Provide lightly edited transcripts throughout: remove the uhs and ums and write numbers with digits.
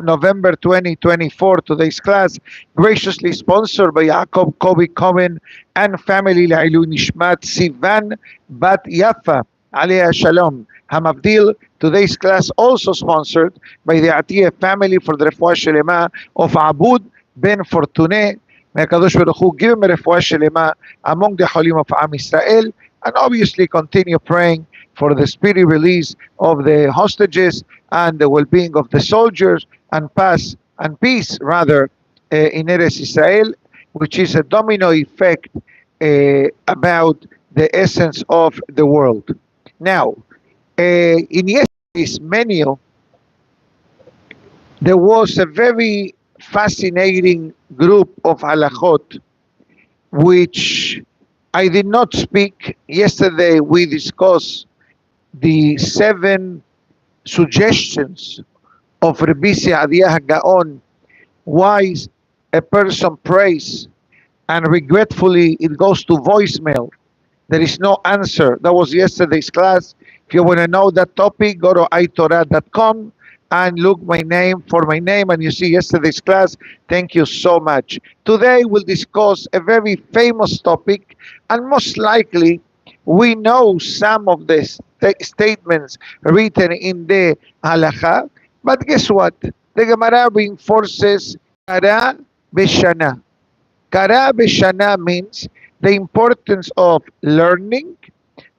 November 2024. Today's class graciously sponsored by Jacob Kobe Cohen and family Lailu Nishmat Sivan Bat Yafa Aliyah Shalom Hamavdil. Today's class also sponsored by the Atiyah family for the Refuah Shelema of Abud Ben Fortuné. May HaKadosh Baruch Hu give him a Refuah Shelema among the Cholim of Am Israel, and obviously continue praying for the speedy release of the hostages and the well-being of the soldiers and peace rather in Eretz Israel, which is a domino effect about the essence of the world. Now, in yesterday's menu, there was a very fascinating group of halachot which I did not speak. Yesterday we discussed the 7 suggestions of Rabbi Saadia Gaon why a person prays and regretfully it goes to voicemail. There is no answer. That was yesterday's class. If you want to know that topic, go to itorah.com and look my name for my name, and you see yesterday's class. Thank you so much. Today we'll discuss a very famous topic, and most likely we know some of the statements written in the halacha, but guess what? The Gemara reinforces kara b'shana. Kara b'shana means the importance of learning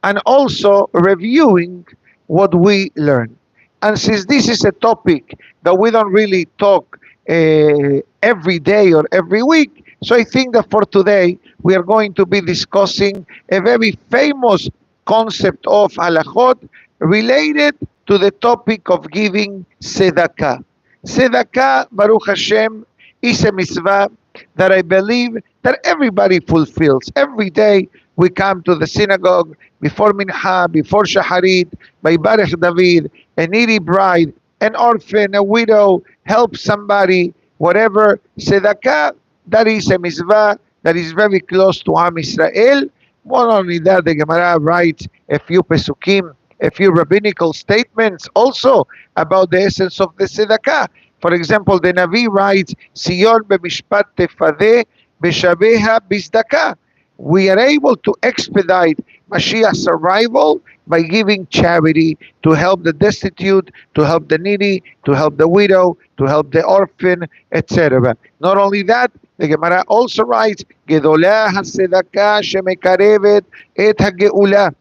and also reviewing what we learn. And since this is a topic that we don't really talk every day or every week, so I think that for today we are going to be discussing a very famous concept of halachot related to the topic of giving tzedakah. Tzedakah, Baruch Hashem, is a mitzvah that I believe that everybody fulfills. Every day we come to the synagogue before mincha, before shaharit, by Baruch David, a needy bride, an orphan, a widow, help somebody, whatever. Tzedakah, that is a mitzvah that is very close to Am Israel. Not only that, the Gemara writes a few pesukim, a few rabbinical statements also about the essence of the tzedakah. For example, the Navi writes, Sion b'mishpat tefadeh b'shabeha bizdakah. We are able to expedite Mashiach's arrival by giving charity to help the destitute, to help the needy, to help the widow, to help the orphan, etc. Not only that, the Gemara also writes, Gedolah hasedakah shemekarevet et hageula.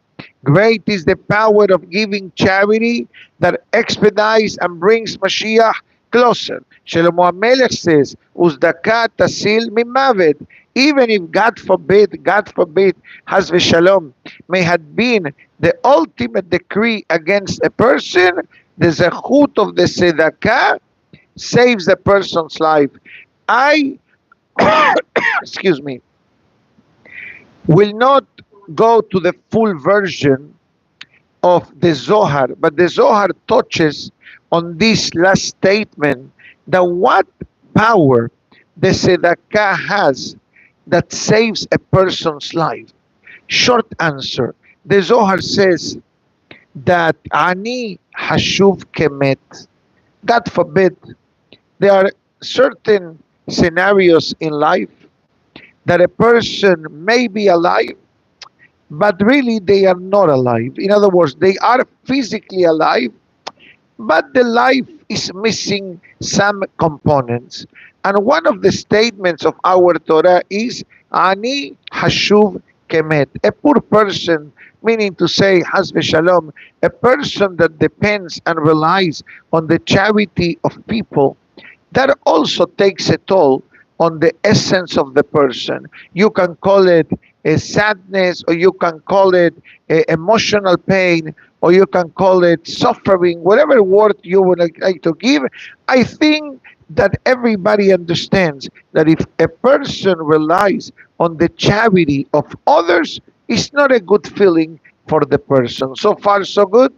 Great is the power of giving charity that expedites and brings Mashiach closer. Shlomo HaMelech says, Uzdaka tasil mimavet. Even if God forbid, has v'shalom, may have been the ultimate decree against a person, the zechut of the tzedakah saves the person's life. I, excuse me, will not go to the full version of the Zohar, but the Zohar touches on this last statement, that what power the tzedakah has that saves a person's life. Short answer, the Zohar says that ani hashuv kemet. God forbid, there are certain scenarios in life that a person may be alive, but really they are not alive. In other words, they are physically alive, but the life is missing some components. And one of the statements of our Torah is, Ani hashuv kemet. A poor person, meaning to say, Has v'shalom, a person that depends and relies on the charity of people, that also takes a toll on the essence of the person. You can call it a sadness, or you can call it emotional pain, or you can call it suffering, whatever word you would like to give. I think that everybody understands that if a person relies on the charity of others, it's not a good feeling for the person. So far, so good?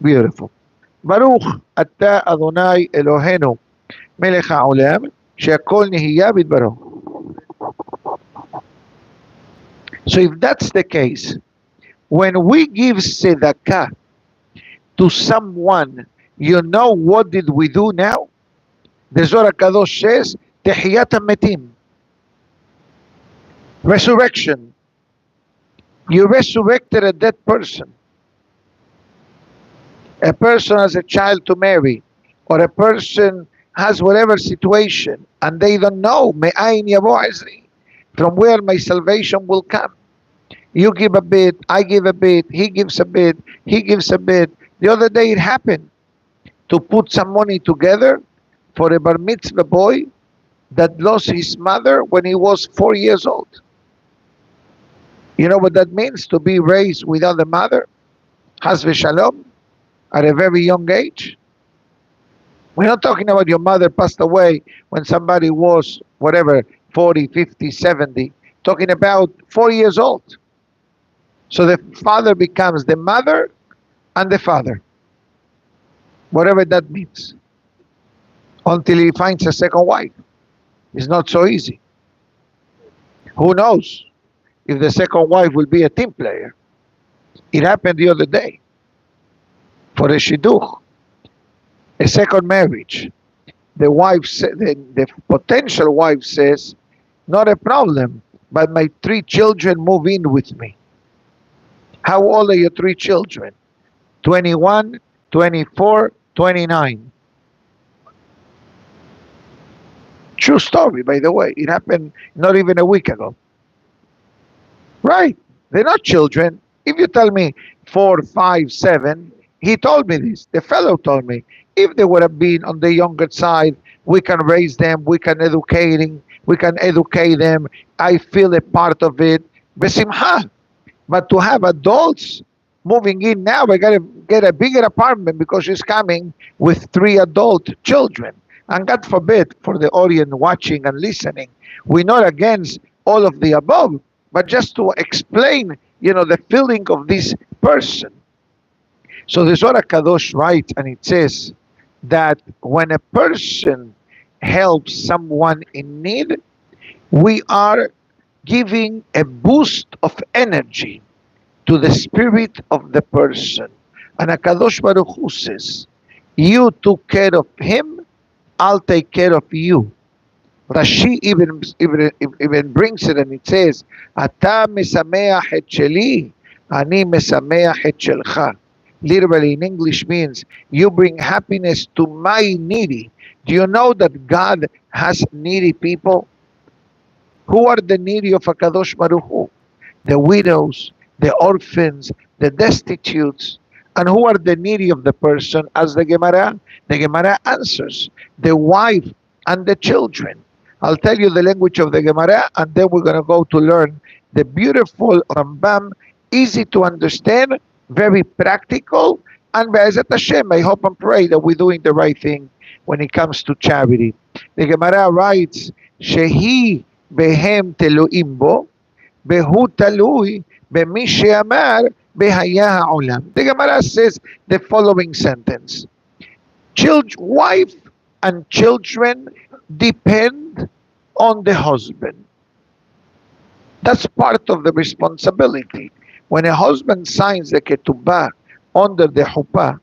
Beautiful. Baruch atah Adonai Eloheinu melech haolam she'akol nehiya bidbaro. So if that's the case, when we give tzedakah to someone, You know what did we do now? The Zohar Kadosh says, Tehiyat HaMetim, resurrection. You resurrected a dead person. A person has a child to marry, or a person has whatever situation, and they don't know, Me'ayin yavo azri, from where my salvation will come. You give a bit, I give a bit, he gives a bit, he gives a bit. The other day it happened to put some money together for a bar mitzvah boy that lost his mother when he was 4 years old. You know what that means? To be raised without a mother, Chas v'shalom, at a very young age. We're not talking about your mother passed away when somebody was, whatever, 40, 50, 70. Talking about 4 years old. So the father becomes the mother and the father, whatever that means, until he finds a second wife. It's not so easy. Who knows if the second wife will be a team player? It happened the other day for a shidduch, a second marriage. The wife, the potential wife says, not a problem, but my 3 children move in with me. How old are your 3 children? 21, 24, 29. True story, by the way. It happened not even a week ago. Right. They're not children. If you tell me 4, 5, 7, he told me this. The fellow told me, if they would have been on the younger side, we can raise them, we can educate them. I feel a part of it. Besimha. But to have adults moving in now, we gotta get a bigger apartment because she's coming with 3 adult children. And God forbid, for the audience watching and listening, we're not against all of the above, but just to explain, the feeling of this person. So the Zohar Kadosh writes, and it says that when a person helps someone in need, we are giving a boost of energy to the spirit of the person. And HaKadosh Baruch Hu says, you took care of him, I'll take care of you. Rashi even brings it and it says, Ata mesameach et sheli, ani mesameach et shelcha. Literally in English means, you bring happiness to my needy. Do you know that God has needy people? Who are the needy of HaKadosh Baruch Hu? The widows, the orphans, the destitutes. And who are the needy of the person? As the Gemara answers, the wife and the children. I'll tell you the language of the Gemara, and then we're going to go to learn the beautiful Rambam, easy to understand, very practical, and Be'ezat Hashem, I hope and pray that we're doing the right thing when it comes to charity. The Gemara writes, Shehi behem teluim bo, behu talui bemi she'amar behaya ha'olam. The Gemara says the following sentence. Wife and children depend on the husband. That's part of the responsibility. When a husband signs the ketubah under the chuppah,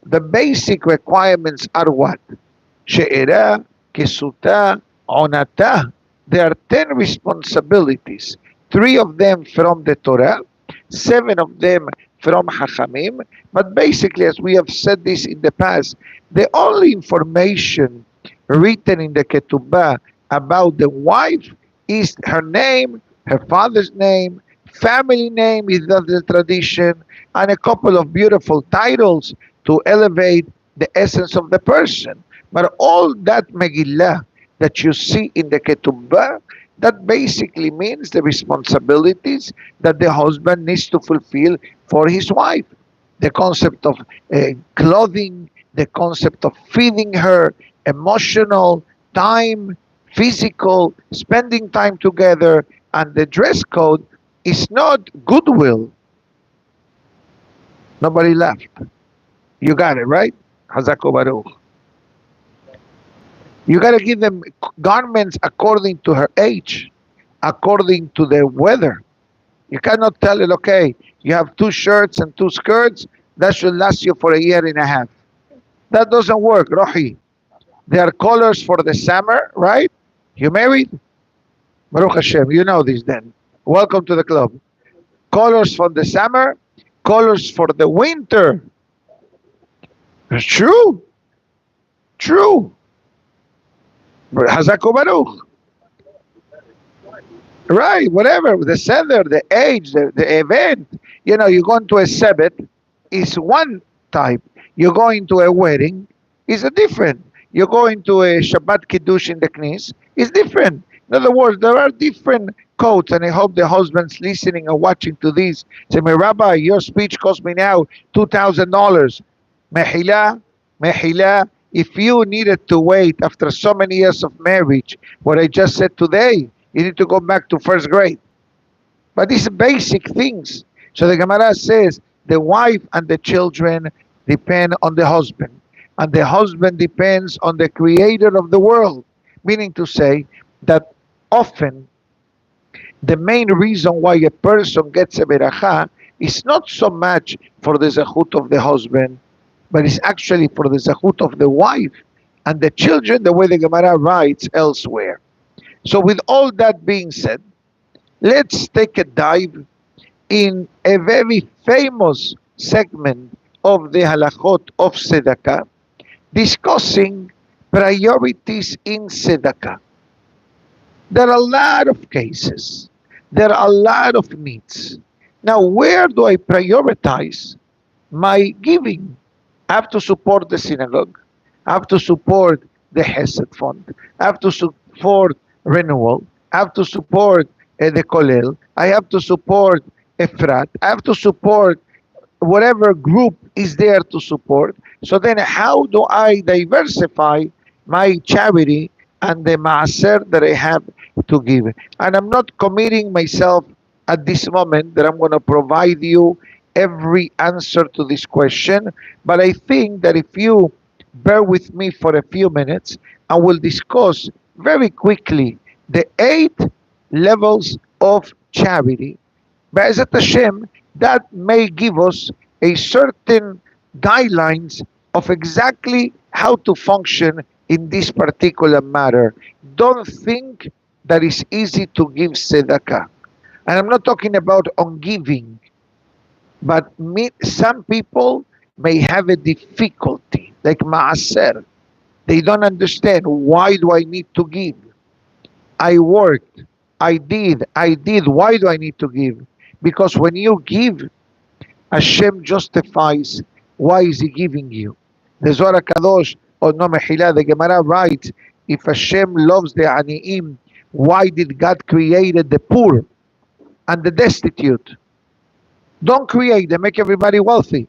the basic requirements are what? She'era, kesuta, onata. There are 10 responsibilities. 3 of them from the Torah, 7 of them from Chachamim. But basically, as we have said this in the past, the only information written in the ketubah about the wife is her name, her father's name, family name is the tradition, and a couple of beautiful titles to elevate the essence of the person. But all that Megillah that you see in the ketubah, that basically means the responsibilities that the husband needs to fulfill for his wife. The concept of clothing, the concept of feeding her, emotional, time, physical, spending time together, and the dress code is not goodwill. Nobody laughed. You got it, right? Hazako Baruch. You got to give them garments according to her age, according to the weather. You cannot tell it, okay, you have 2 shirts and 2 skirts, that should last you for a year and a half. That doesn't work, Rohi. There are colors for the summer, right? You married? Baruch Hashem, you know this then. Welcome to the club. Colors for the summer, colors for the winter. It's true. True. Hazako Baruch. Right, whatever. The sender, the age, the event. You know, you go into a Sabbath, is one type. You go into a wedding, is a different. You go into a Shabbat Kiddush in the Knis, is different. In other words, there are different codes, and I hope the husbands listening and watching to this say, my rabbi, your speech cost me now $2,000. Mehila, Mehila, if you needed to wait after so many years of marriage, what I just said today, you need to go back to first grade. But these basic things. So the Gemara says the wife and the children depend on the husband, and the husband depends on the creator of the world. Meaning to say that often the main reason why a person gets a beracha is not so much for the zechut of the husband, but it's actually for the zechut of the wife and the children, the way the Gemara writes elsewhere. So with all that being said, let's take a dive in a very famous segment of the halachot of tzedakah, discussing priorities in tzedakah. There are a lot of cases. There are a lot of needs. Now, where do I prioritize my giving? I have to support the synagogue. I have to support the Hesed Fund. I have to support renewal. I have to support the Kolel. I have to support Efrat. I have to support whatever group is there to support. So then how do I diversify my charity and the maaser that I have to give? And I'm not committing myself at this moment that I'm going to provide you every answer to this question, but I think that if you bear with me for a few minutes, I will discuss very quickly the 8 levels of charity. Be'ezat Hashem, that may give us a certain guidelines of exactly how to function in this particular matter. Don't think that it's easy to give tzedakah. And I'm not talking about on giving, but some people may have a difficulty, like maaser. They don't understand, why do I need to give? I worked, I did, why do I need to give? Because when you give, Hashem justifies why is he giving you. The Zohar Kadosh, or no Mehila, the Gemara writes, if Hashem loves the Ani'im, why did God create the poor and the destitute? Don't create them, make everybody wealthy.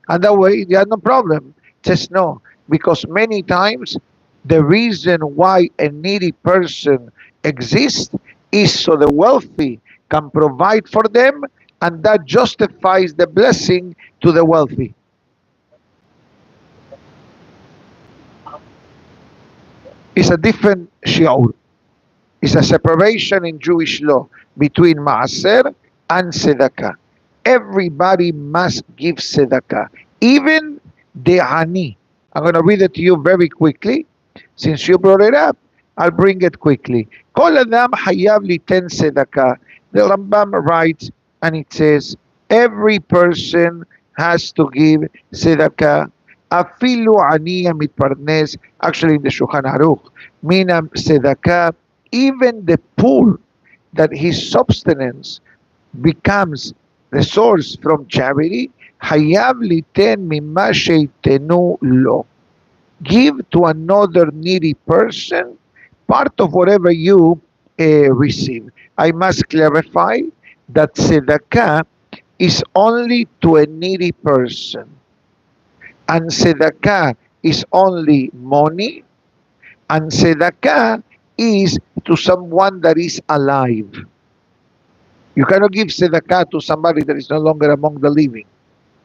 And that way, you have no problem. Just no, because many times the reason why a needy person exists is so the wealthy can provide for them, and that justifies the blessing to the wealthy. It's a different shi'ur. It's a separation in Jewish law between maaser and tzedakah. Everybody must give tzedakah, even the ani. I'm going to read it to you very quickly. Since you brought it up, I'll bring it quickly. Kol adam hayav liten tzedakah. The Rambam writes, and it says, every person has to give tzedakah. Afilu ani mitparnes, actually in the Shulchan Aruch, minam tzedakah, even the poor, that his subsistence becomes the source from charity, hayav liten mimma sheitenu lo. Give to another needy person part of whatever you receive. I must clarify that tzedakah is only to a needy person, and tzedakah is only money, and tzedakah is to someone that is alive. You cannot give tzedakah to somebody that is no longer among the living.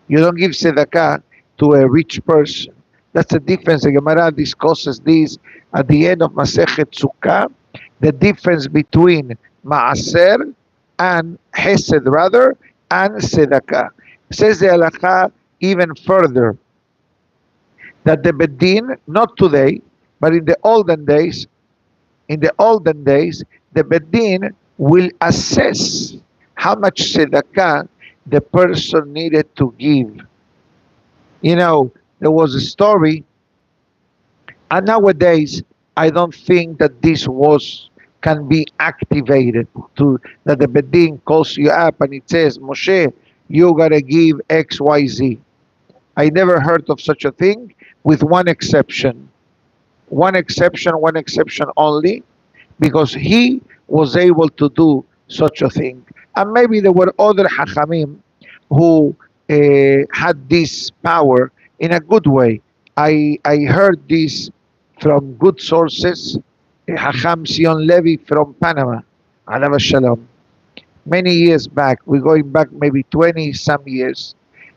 You don't give tzedakah to a rich person. That's the difference. The Gemara discusses this at the end of Masechet Sukkah, the difference between maaser and hesed, rather, and tzedakah. Says the halakha even further. that the Bedin, not today, but in the olden days, the Bedin will assess how much tzedakah the person needed to give. You know, there was a story, and nowadays I don't think that this was can be activated to that the Bedin calls you up and it says, Moshe, you gotta give X, Y, Z. I never heard of such a thing, with one exception. One exception only, because he was able to do such a thing. And maybe there were other Hachamim who had this power in a good way. I heard this from good sources. Hacham Sion Levi from Panama, Alav Shalom. Many years back, we're going back maybe 20 some years,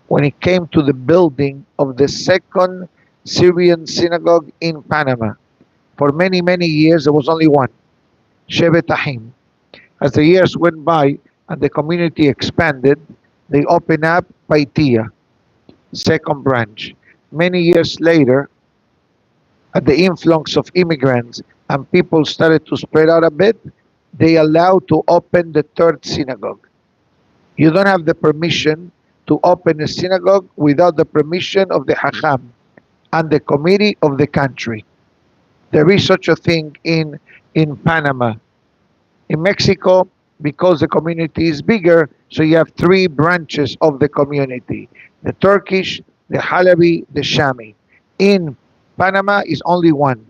when he came to the building of the second Syrian synagogue in Panama. For many, many years, there was only one, Shevet Ahim. As the years went by and the community expanded, they opened up Batya, second branch. Many years later, at the influx of immigrants and people started to spread out a bit, they allowed to open the third synagogue. You don't have the permission to open a synagogue without the permission of the Hacham and the committee of the country. There is such a thing in Panama. In Mexico, because the community is bigger, so you have three branches of the community: the Turkish, the Halabi, the Shami. In Panama is only one,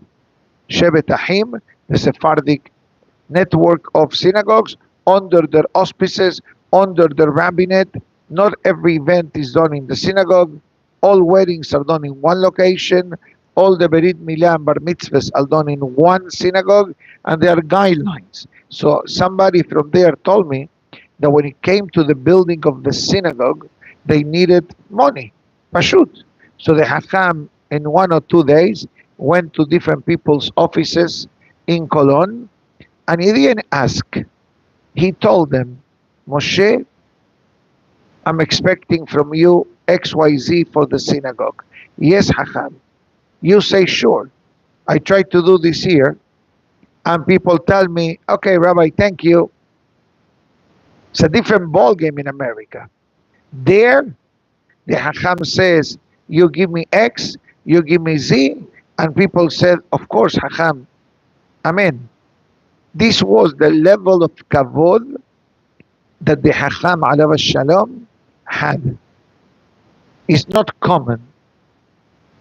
Shevet Ahim, the Sephardic network of synagogues under their auspices, under the rabbinate. Not every event is done in the synagogue. All weddings are done in one location. All the Berit Milah and Bar Mitzvahs are done in one synagogue, and there are guidelines. So somebody from there told me that when it came to the building of the synagogue, they needed money, pashut. So the Hakam, in 1 or 2 days, went to different people's offices in Cologne, and he didn't ask. He told them, Moshe, I'm expecting from you XYZ for the synagogue. Yes, Hakam. You say sure. I tried to do this here, and people tell me, okay, Rabbi, thank you. It's a different ball game in America. There, the Hakam says, you give me X, you give me Z, and people said, of course, Hakam. Amen. This was the level of kavod that the Hakam alav shalom had. It's not common.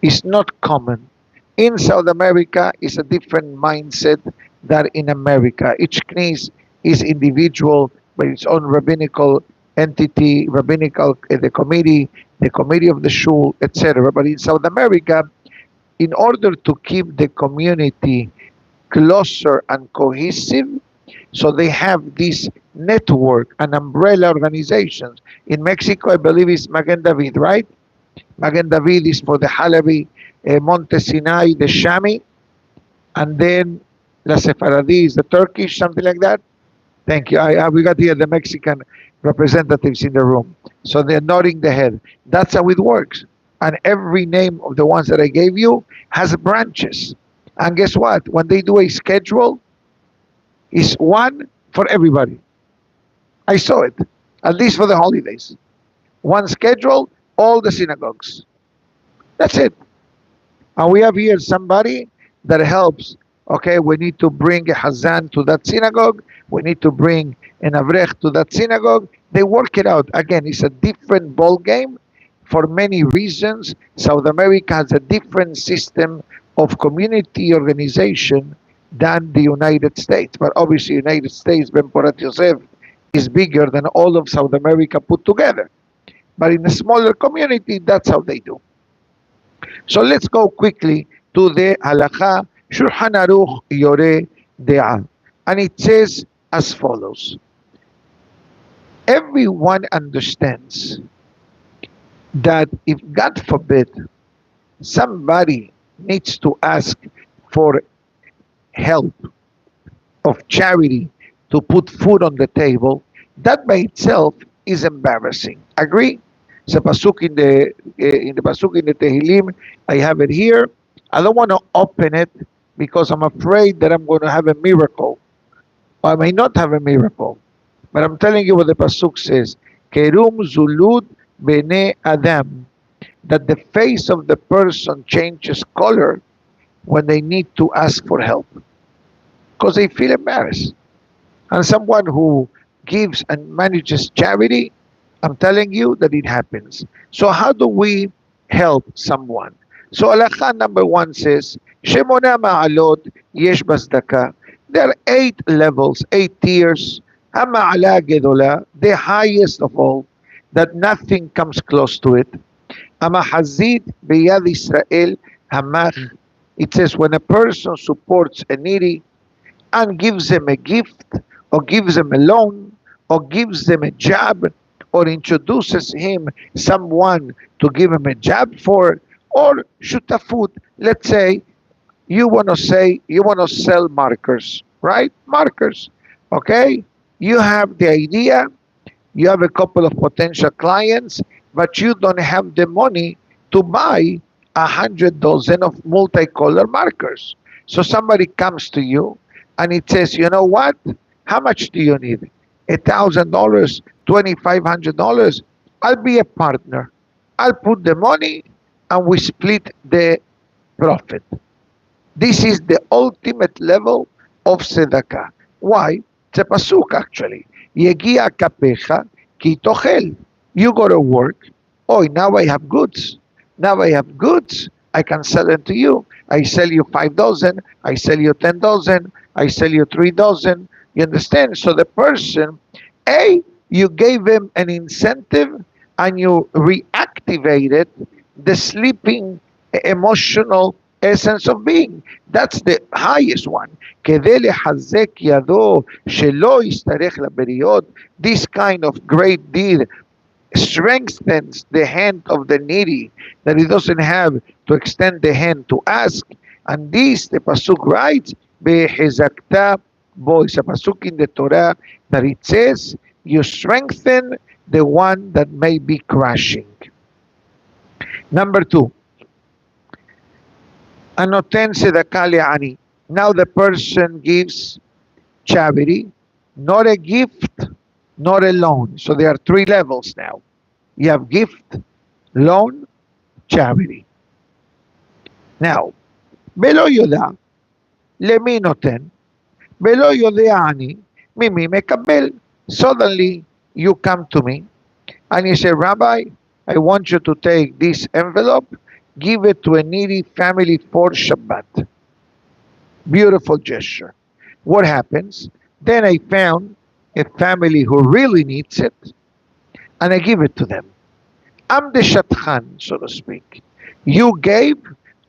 It's not common. In South America, it's a different mindset than in America. Each knis is individual by its own rabbinical entity, the committee of the shul, etc. But in South America, in order to keep the community closer and cohesive, so they have this network and umbrella organizations. In Mexico, I believe it's Magen David, right? Magen David is for the Halabi, Monte Sinai, the Shami, and then La Sephardi is the Turkish, something like that. Thank you. We got here the Mexican representatives in the room. So they're nodding the head. That's how it works. And every name of the ones that I gave you has branches. And guess what? When they do a schedule, it's one for everybody. I saw it, at least for the holidays. One schedule, all the synagogues. That's it. And we have here somebody that helps. Okay, we need to bring a Hazan to that synagogue. We need to bring an Avrech to that synagogue. They work it out. Again, it's a different ball game for many reasons. South America has a different system of community organization than the United States. But obviously, United States, Ben Porat Yosef, is bigger than all of South America put together. But in a smaller community, that's how they do. So let's go quickly to the Halakha Shulchan Aruch Yoreh De'ah. And it says as follows. Everyone understands that if, God forbid, somebody needs to ask for help of charity to put food on the table, that by itself is embarrassing. Agree? It's a pasuk in the pasuk in the Tehillim. I have it here. I don't want to open it because I'm afraid that I'm going to have a miracle. Or I may not have a miracle. But I'm telling you what the pasuk says. Kerum zulud bene adam. That the face of the person changes color when they need to ask for help because they feel embarrassed. And someone who gives and manages charity, I'm telling you that it happens. So how do we help someone? So alakha number one says, Shemona ma'alot yesh basdaka. There are 8 levels, 8 tiers. Hama'ala gedola, the highest of all, that nothing comes close to it. Amahazid biyad Israel hamach. It says when a person supports a needy, and gives them a gift or gives them a loan or gives them a job or introduces him someone to give him a job for or shutafut. Let's say you want to sell markers, right? Markers. Okay? You have the idea, you have a couple of potential clients, but you don't have the money to buy 100 dozen of multicolor markers. So somebody comes to you and it says, you know what? How much do you need? $1,000, $2,500. I'll be a partner. I'll put the money and we split the profit. This is the ultimate level of tzedakah. Why? It's a pasuk actually. Yegia kapecha ki tochel. You go to work. Oh, now I have goods. Now I have goods. I can sell them to you. I sell you 5 dozen. I sell you 10 dozen. I sell you 3 dozen. You understand? So the person, A, you gave him an incentive and you reactivated the sleeping emotional essence of being. That's the highest one. כדי לחזק ידו שלא ישתרך לבריות. This kind of great deed strengthens the hand of the needy, that he doesn't have to extend the hand to ask. And this, the pasuk writes, "Behezakta bo." It's a pasuk in the Torah that it says, "You strengthen the one that may be crashing." Number two, anoten tzedakah le'ani. Now the person gives charity, not a gift, not a loan. So there are 3 levels now. You have gift, loan, charity. Now, ולא יודע למי נותן, ולא יודע אני ממי מקבל. Suddenly you come to me and you say, Rabbi, I want you to take this envelope, give it to a needy family for Shabbat. Beautiful gesture. What happens? Then I found a family who really needs it, and I give it to them. I'm the shatchan, so to speak. You gave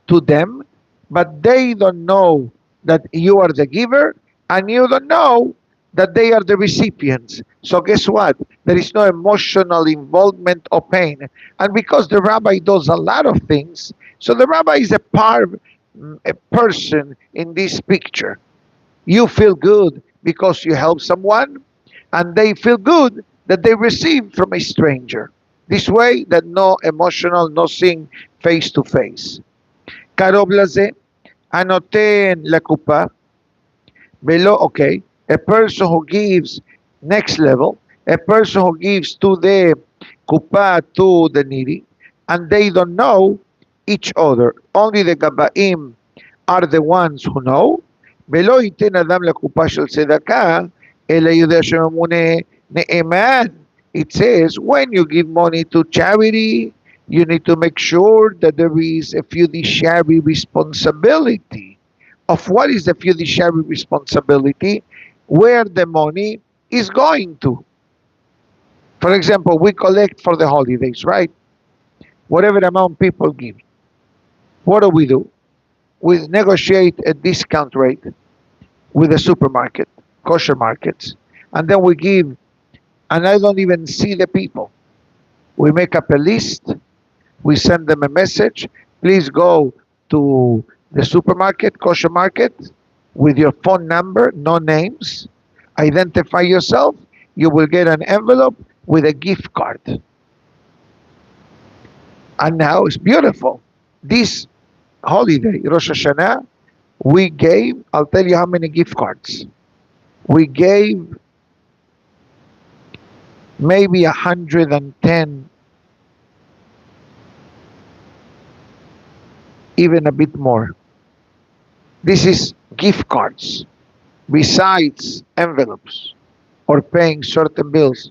to them, but they don't know that you are the giver, and you don't know that they are the recipients. So guess what? There is no emotional involvement or pain. And because the rabbi does a lot of things, so the rabbi is a person in this picture. You feel good because you help someone, and they feel good that they receive from a stranger. This way, that no emotional, no seeing face to face. קרוב לזה, הנותן לקופה, ולא, okay, a person who gives, next level, a person who gives to the kupa, to the needy, and they don't know each other. Only the Gabaim are the ones who know. ולא ייתן אדם לקופה של צדקה, אלא יודע שממונה נאמן. It says, when you give money to charity, you need to make sure that there is a fiduciary responsibility. Of what is the fiduciary responsibility? Where the money is going to. For example, we collect for the holidays, right? Whatever amount people give. What do? We negotiate a discount rate with the supermarket, kosher markets, and then we give, and I don't even see the people. We make up a list, we send them a message, please go to the supermarket, kosher market, with your phone number, no names, identify yourself, you will get an envelope with a gift card. And now it's beautiful. This holiday, Rosh Hashanah, we gave, I'll tell you how many gift cards. We gave maybe 110, even a bit more. This is gift cards besides envelopes or paying certain bills.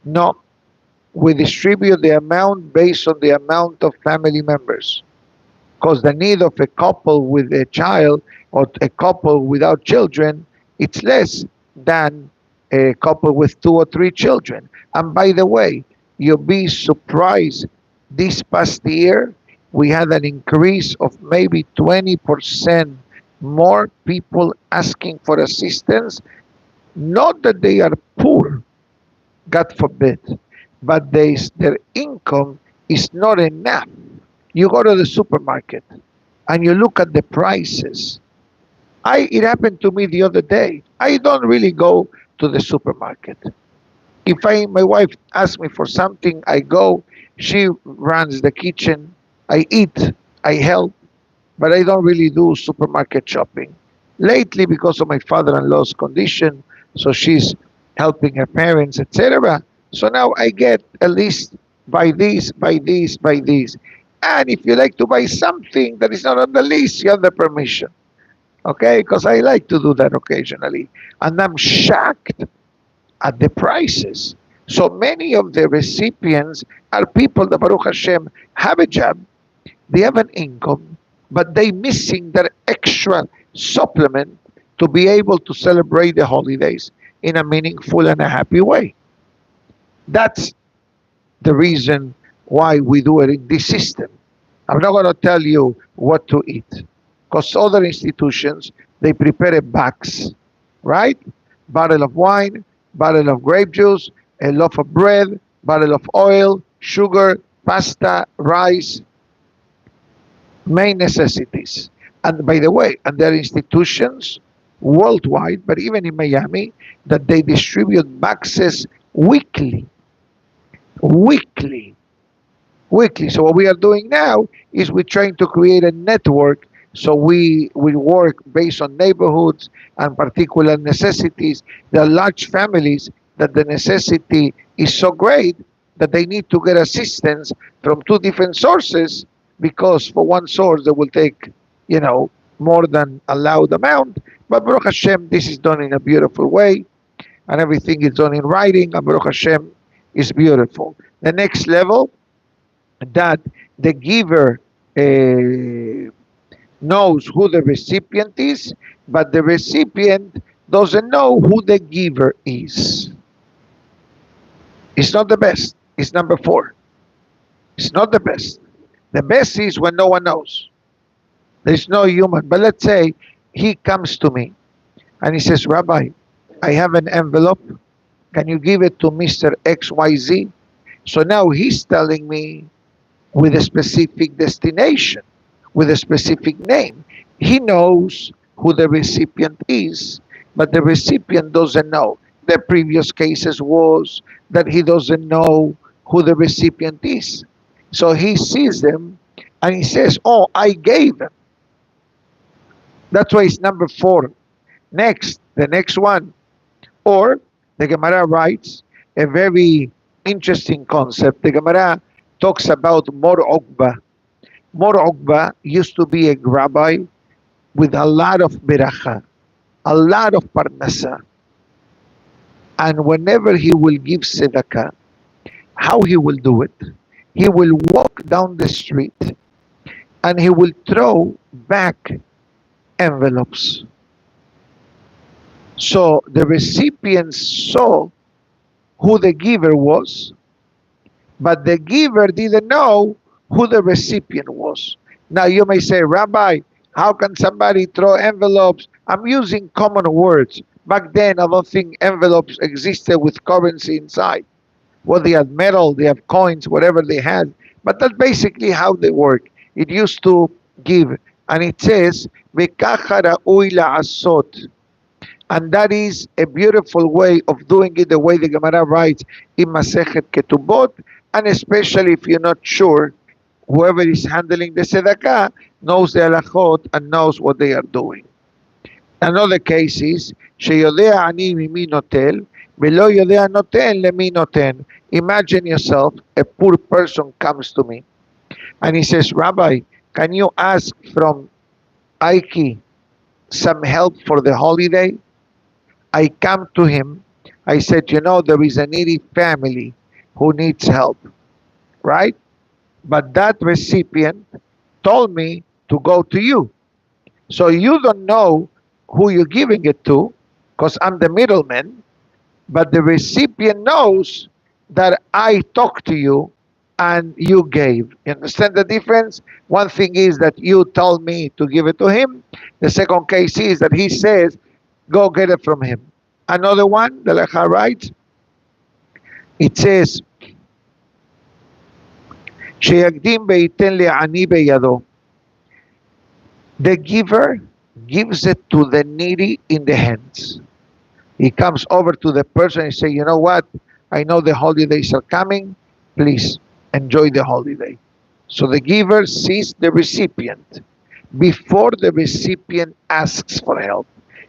No, we distribute the amount based on the amount of family members. Because the need of a couple with a child or a couple without children, it's less than a couple with 2 or 3 children. And by the way, you'll be surprised, this past year we had an increase of maybe 20% more people asking for assistance. Not that they are poor, God forbid, but their income is not enough. You go to the supermarket and you look at the prices. It happened to me the other day. I don't really go to the supermarket. If my wife asks me for something, I go. She runs the kitchen. I eat. I help, but I don't really do supermarket shopping. Lately, because of my father-in-law's condition, so she's helping her parents, etc. So now I get a list: buy this, buy this, buy this. And if you like to buy something that is not on the list, you have the permission. Okay? Because I like to do that occasionally. And I'm shocked at the prices. So many of the recipients are people that, Baruch Hashem, have a job, they have an income, but they missing that extra supplement to be able to celebrate the holidays in a meaningful and a happy way. That's the reason why we do it in this system. I'm not going to tell you what to eat because other institutions, they prepare a box, right? Bottle of wine, bottle of grape juice, a loaf of bread, bottle of oil, sugar, pasta, rice, main necessities. And by the way, and there are institutions worldwide, but even in Miami, that they distribute boxes weekly. Weekly. Weekly. So what we are doing now is we're trying to create a network. So we work based on neighborhoods and particular necessities. There are large families that the necessity is so great that they need to get assistance from 2 different sources, because for one source they will take, more than allowed amount. But Baruch Hashem, this is done in a beautiful way, and everything is done in writing, and Baruch Hashem is beautiful. The next level, that the giver knows who the recipient is, but the recipient doesn't know who the giver is. It's not the best. It's number 4. It's not the best. The best is when no one knows. There's no human. But let's say he comes to me and he says, Rabbi, I have an envelope. Can you give it to Mr. XYZ? So now he's telling me with a specific destination, with a specific name. He knows who the recipient is, but the recipient doesn't know. The previous cases was that he doesn't know who the recipient is. So he sees them and he says, oh, I gave them. That's why it's number 4. Next, the next one. Or the Gemara writes a very interesting concept. The Gemara talks about Mor Okba. Mor Okba used to be a rabbi with a lot of beracha, a lot of parnasa. And whenever he will give tzedakah, how he will do it? He will walk down the street and he will throw back envelopes. So the recipients saw who the giver was, but the giver didn't know who the recipient was. Now you may say, Rabbi, how can somebody throw envelopes? I'm using common words. Back then, I don't think envelopes existed with currency inside. Well, they had metal, they have coins, whatever they had. But that's basically how they work. It used to give. And it says, "V'kacha ra'ui la'asot." And that is a beautiful way of doing it, the way the Gemara writes in Masechet Ketubot. And especially if you're not sure whoever is handling the tzedakah knows the halachot and knows what they are doing. Another case is שיודע אני ממי נוטל ולא יודע נותן למי נותן. Imagine yourself, a poor person comes to me and he says, Rabbi, can you ask from Ike some help for the holiday? I come to him, I said, there is a needy family who needs help, right? But that recipient told me to go to you. So you don't know who you're giving it to, because I'm the middleman, but the recipient knows that I talked to you and you gave. You understand the difference? One thing is that you told me to give it to him. The second case is that he says, go get it from him. Another one, the Lecha writes, it says, שיקדים וייתן לעני בידו. The giver gives it to the needy in the hands. He comes over to the person and say, you know what? I know the holidays are coming. Please enjoy the holiday. So the giver sees the recipient before the recipient asks for help.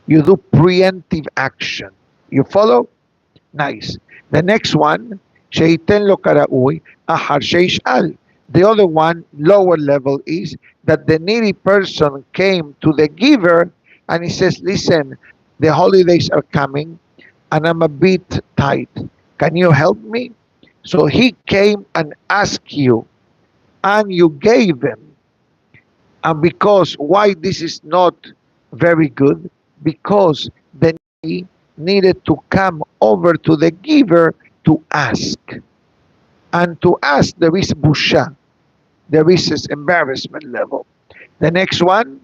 You do preemptive action. You follow? Nice. The next one, שייתן לו כראוי, אחר שישאל. The other one, lower level, is that the needy person came to the giver and he says, listen, the holidays are coming and I'm a bit tight. Can you help me? So he came and asked you and you gave him. And because why this is not very good? Because the needy needed to come over to the giver to ask. And to ask, there is busha. There is this embarrassment level. The next one,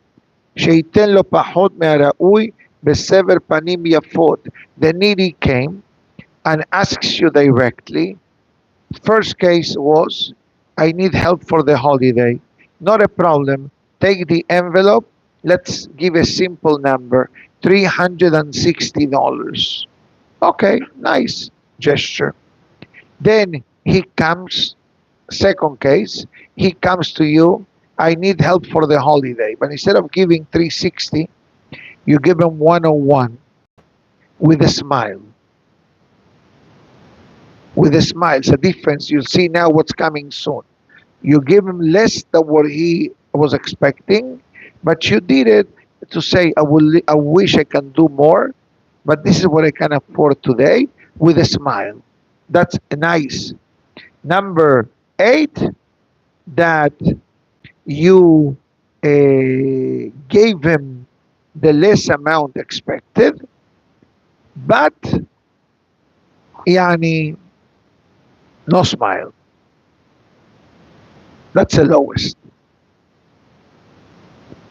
שייתן לו פחות מהראוי בסבר פנים יפות. The needy came and asks you directly. First case was, I need help for the holiday. Not a problem. Take the envelope. Let's give a simple number, $360. Okay, nice gesture. Then he comes, second case, he comes to you, I need help for the holiday. But instead of giving 360, you give him 101 with a smile. With a smile. It's a difference. You'll see now what's coming soon. You give him less than what he was expecting, but you did it to say, I wish I can do more, but this is what I can afford today, with a smile. That's nice. Number 8, that you gave him the less amount expected, but yani no smile. That's the lowest.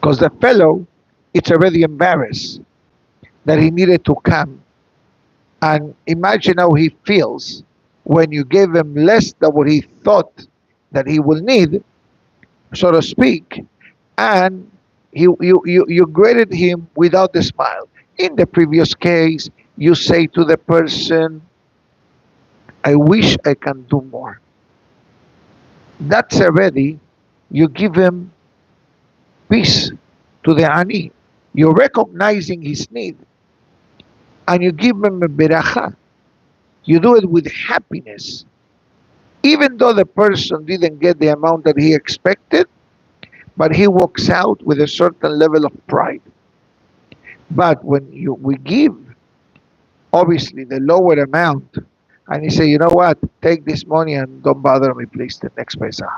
Because the fellow, it's already embarrassed that he needed to come. And imagine how he feels when you gave him less than what he thought that he will need, so to speak, and you graded him without the smile. In the previous case, you say to the person, I wish I can do more. That's already, you give him peace to the ani. You're recognizing his need. And you give him a beracha. You do it with happiness. Even though the person didn't get the amount that he expected, but he walks out with a certain level of pride. But when we give, obviously, the lower amount, and he say, you know what, take this money and don't bother me, please, the next Pesach.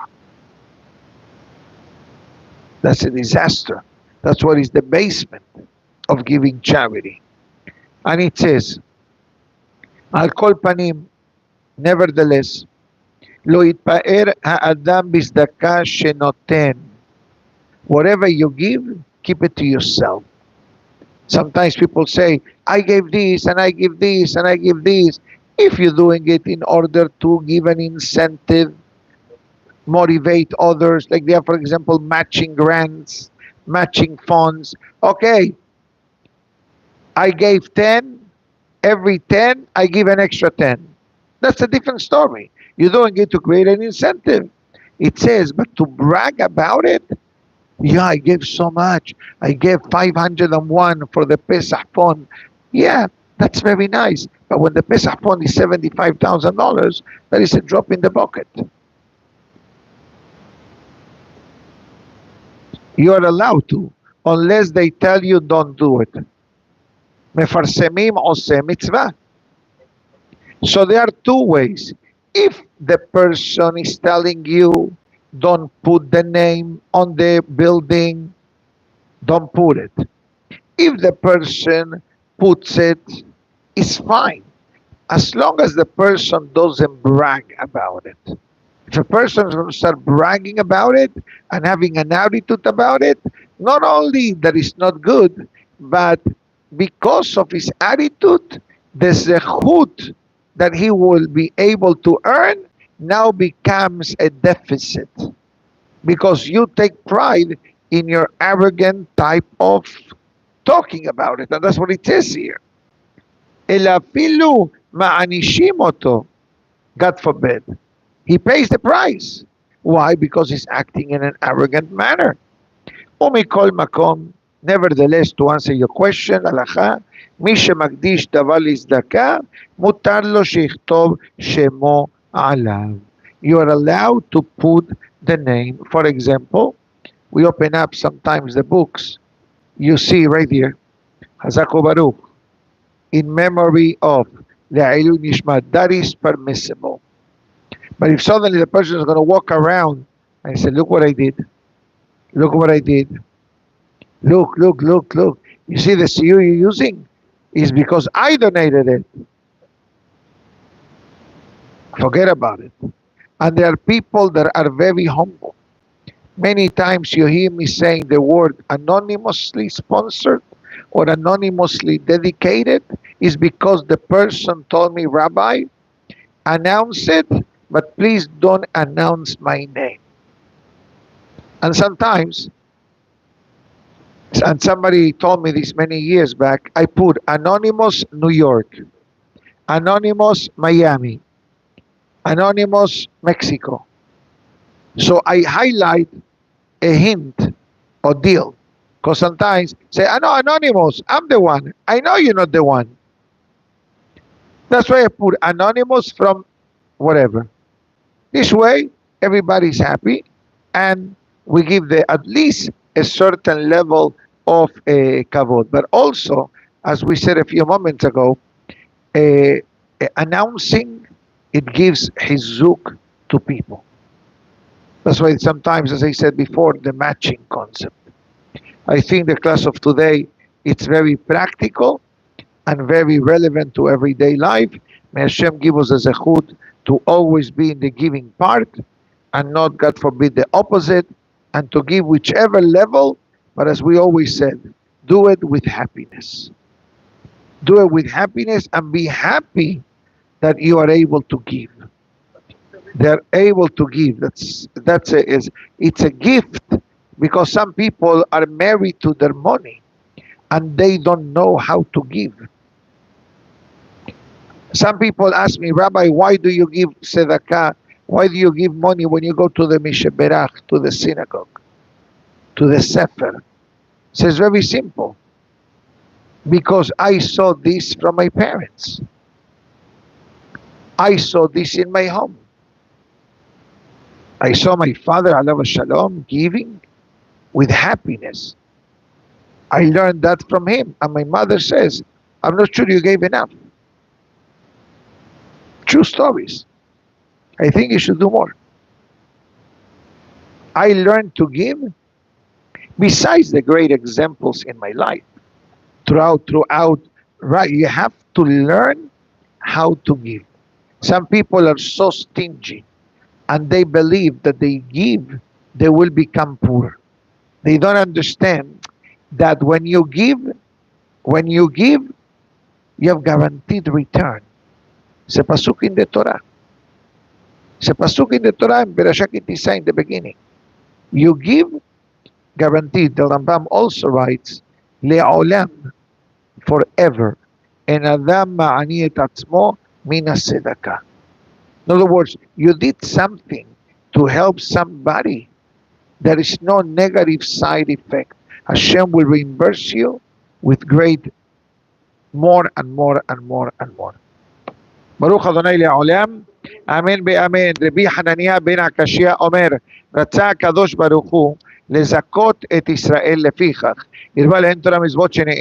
That's a disaster. That's what is the basement of giving charity. And it says, Al kol panim, nevertheless, lo yitpa'er ha'adam bizdaka shenoten. Whatever you give, keep it to yourself. Sometimes people say, I gave this, and I give this, and I give this. If you're doing it in order to give an incentive, motivate others, like they are, for example, matching grants, matching funds. Okay, I gave 10, every 10, I give an extra 10. That's a different story. You're doing it to create an incentive. It says, but to brag about it, yeah, I gave so much. I gave 501 for the Pesach phone. Yeah, that's very nice. But when the Pesach phone is $75,000, that is a drop in the bucket. You are allowed to, unless they tell you don't do it. Mefarsemim oseh mitzvah. So there are two ways. If the person is telling you, don't put the name on the building, don't put it. If the person puts it, it's fine, as long as the person doesn't brag about it. If a person is going to start bragging about it and having an attitude about it, not only that is not good, but because of his attitude, the zechut that he will be able to earn now becomes a deficit, because you take pride in your arrogant type of talking about it. And that's what it says here. אלא אפילו מענישים אותו, God forbid. He pays the price. Why? Because he's acting in an arrogant manner. ומכל מקום, nevertheless, to answer your question, הלכה, מי שמקדיש דבר לצדקה, מותר לו שיכתוב שמו עליו. You are allowed to put the name. For example, we open up sometimes the books. You see right here, Hazako Baruch, in memory of Le'ilui Nishmat. That is permissible. But if suddenly the person is going to walk around and say, look what I did. Look what I did. Look. You see the CU you're using? Is because I donated it. Forget about it. And there are people that are very humble. Many times you hear me saying the word anonymously sponsored or anonymously dedicated is because the person told me, Rabbi, announce it, but please don't announce my name. And sometimes, and somebody told me this many years back, I put Anonymous New York, Anonymous Miami, Anonymous Mexico. So I highlight a hint or deal. Because sometimes say, I know Anonymous, I'm the one. I know you're not the one. That's why I put Anonymous from whatever. This way, everybody's happy, and we give at least a certain level of kavod. But also, as we said a few moments ago, announcing, it gives hizuk to people. That's why sometimes, as I said before, the matching concept. I think the class of today, it's very practical and very relevant to everyday life. May Hashem give us a zechut to always be in the giving part and not, God forbid, the opposite, and to give whichever level, but as we always said, do it with happiness. Do it with happiness and be happy that you are able to give. They're able to give. It's a gift, because some people are married to their money and they don't know how to give. Some people ask me, Rabbi, why do you give tzedakah? Why do you give money when you go to the Misheberach, to the synagogue, to the Safra? It's very simple. Because I saw this from my parents. I saw this in my home. I saw my father, alav shalom, giving with happiness. I learned that from him. And my mother says, I'm not sure you gave enough. True stories. I think you should do more. I learned to give, besides the great examples in my life. Throughout, right? You have to learn how to give. Some people are so stingy, and they believe that they give, they will become poor. They don't understand that when you give, you have guaranteed return. It's a pasuk in the Torah. It's a pasuk in the Torah in Bereshit Kitisa in the beginning. You give, guaranteed. The Rambam also writes, Le'olam, forever. And Adam ma'ani et atzmo min hatzedakah. In other words, you did something to help somebody, there is no negative side effect. Hashem will reimburse you with great more and more and more and more. ברוך אדוני לעולם, אמן באמן. רבי חנניה בן עקשיא אומר, רצה הקדוש ברוך הוא לזכות את ישראל לפיכך. הרבה להם תורה מצוות שנאמרו